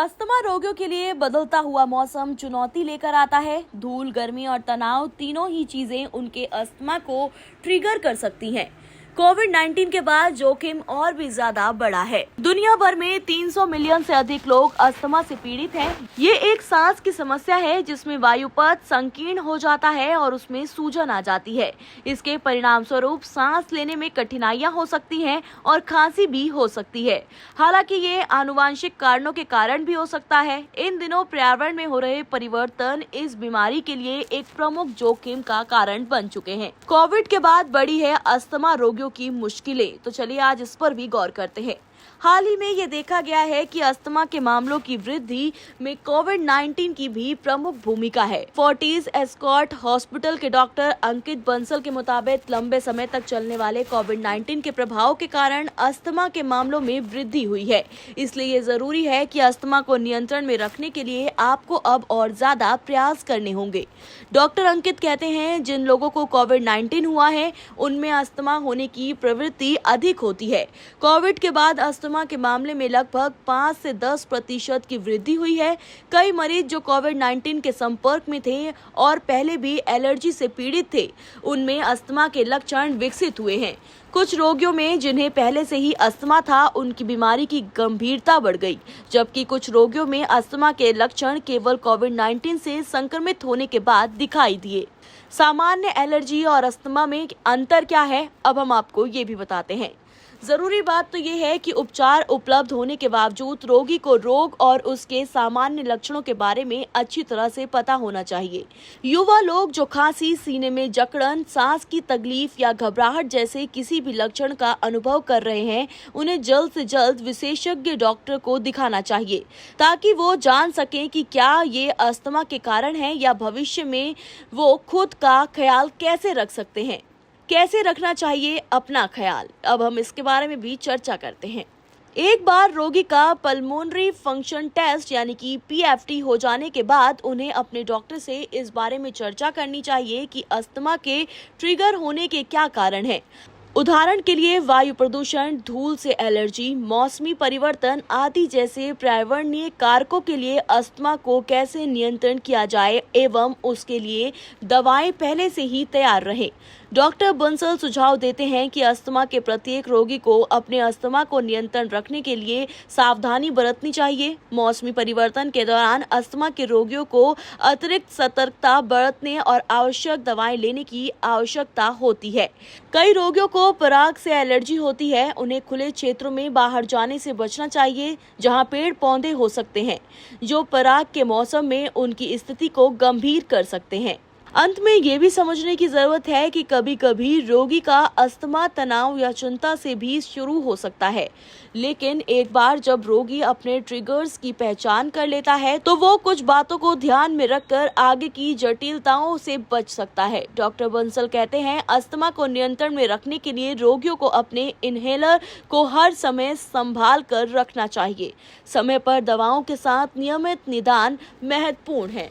Asthma रोगियों के लिए बदलता हुआ मौसम चुनौती लेकर आता है। धूल, गर्मी और तनाव तीनों ही चीजें उनके अस्थमा को ट्रिगर कर सकती हैं। कोविड-19 के बाद जोखिम और भी ज्यादा बढ़ा है। दुनिया भर में 300 मिलियन से अधिक लोग अस्थमा से पीड़ित हैं। ये एक सांस की समस्या है जिसमें वायुपथ संकीर्ण हो जाता है और उसमें सूजन आ जाती है। इसके परिणाम स्वरूप सांस लेने में कठिनाइयां हो सकती हैं और खांसी भी हो सकती है। हालांकि ये आनुवांशिक कारणों के कारण भी हो सकता है। इन दिनों पर्यावरण में हो रहे परिवर्तन इस बीमारी के लिए एक प्रमुख जोखिम का कारण बन चुके हैं। कोविड के बाद बढ़ी है अस्थमा रोगियों की मुश्किलें, तो चलिए आज इस पर भी गौर करते हैं। हाल ही में ये देखा गया है कि अस्थमा के मामलों की वृद्धि में कोविड-19 की भी प्रमुख भूमिका है। फोर्टिस एस्कॉट हॉस्पिटल के डॉक्टर अंकित बंसल के मुताबिक लंबे समय तक चलने वाले कोविड-19 के प्रभाव के कारण अस्थमा के मामलों में वृद्धि हुई है। इसलिए ये जरूरी है कि अस्थमा को नियंत्रण में रखने के लिए आपको अब और ज्यादा प्रयास करने होंगे। डॉक्टर अंकित कहते हैं, जिन लोगों को कोविड-19 हुआ है उनमें अस्थमा होने की प्रवृत्ति अधिक होती है। कोविड के बाद अस्थमा के मामले में लगभग 5 से 10% की वृद्धि हुई है। कई मरीज जो कोविड-19 के संपर्क में थे और पहले भी एलर्जी से पीड़ित थे, उनमें अस्थमा के लक्षण विकसित हुए हैं। कुछ रोगियों में जिन्हें पहले से ही अस्थमा था, उनकी बीमारी की गंभीरता बढ़ गई, जबकि कुछ रोगियों में अस्थमा के लक्षण केवल कोविड-19 से संक्रमित होने के बाद दिखाई दिए। सामान्य एलर्जी और अस्थमा में अंतर क्या है, अब हम आपको ये भी बताते हैं। जरूरी बात तो ये है कि उपचार उपलब्ध होने के बावजूद रोगी को रोग और उसके सामान्य लक्षणों के बारे में अच्छी तरह से पता होना चाहिए। युवा लोग जो खांसी, सीने में जकड़न, सांस की तकलीफ या घबराहट जैसे किसी भी लक्षण का अनुभव कर रहे हैं, उन्हें जल्द से जल्द विशेषज्ञ डॉक्टर को दिखाना चाहिए, ताकि वो जान सकें कि क्या ये अस्थमा के कारण है या भविष्य में वो खुद का ख्याल कैसे रख सकते हैं। कैसे रखना चाहिए अपना ख्याल, अब हम इसके बारे में भी चर्चा करते हैं। एक बार रोगी का पल्मोनरी फंक्शन टेस्ट यानी कि PFT हो जाने के बाद उन्हें अपने डॉक्टर से इस बारे में चर्चा करनी चाहिए कि अस्थमा के ट्रिगर होने के क्या कारण हैं। उदाहरण के लिए वायु प्रदूषण, धूल से एलर्जी, मौसमी परिवर्तन आदि जैसे पर्यावरणीय कारकों के लिए अस्थमा को कैसे नियंत्रण किया जाए एवं उसके लिए दवाएं पहले से ही तैयार रहें। डॉक्टर बंसल सुझाव देते हैं कि अस्थमा के प्रत्येक रोगी को अपने अस्थमा को नियंत्रण रखने के लिए सावधानी बरतनी चाहिए। मौसमी परिवर्तन के दौरान अस्थमा के रोगियों को अतिरिक्त सतर्कता बरतने और आवश्यक दवाएं लेने की आवश्यकता होती है। कई रोगियों को पराग से एलर्जी होती है। उन्हें खुले क्षेत्रों में बाहर जाने से बचना चाहिए जहां पेड़ पौधे हो सकते हैं, जो पराग के मौसम में उनकी स्थिति को गंभीर कर सकते हैं। अंत में ये भी समझने की जरूरत है कि कभी कभी रोगी का अस्थमा तनाव या चिंता से भी शुरू हो सकता है, लेकिन एक बार जब रोगी अपने ट्रिगर्स की पहचान कर लेता है तो वो कुछ बातों को ध्यान में रखकर आगे की जटिलताओं से बच सकता है। डॉक्टर बंसल कहते हैं, अस्थमा को नियंत्रण में रखने के लिए रोगियों को अपने इनहेलर को हर समय संभाल कर रखना चाहिए। समय पर दवाओं के साथ नियमित निदान महत्वपूर्ण है।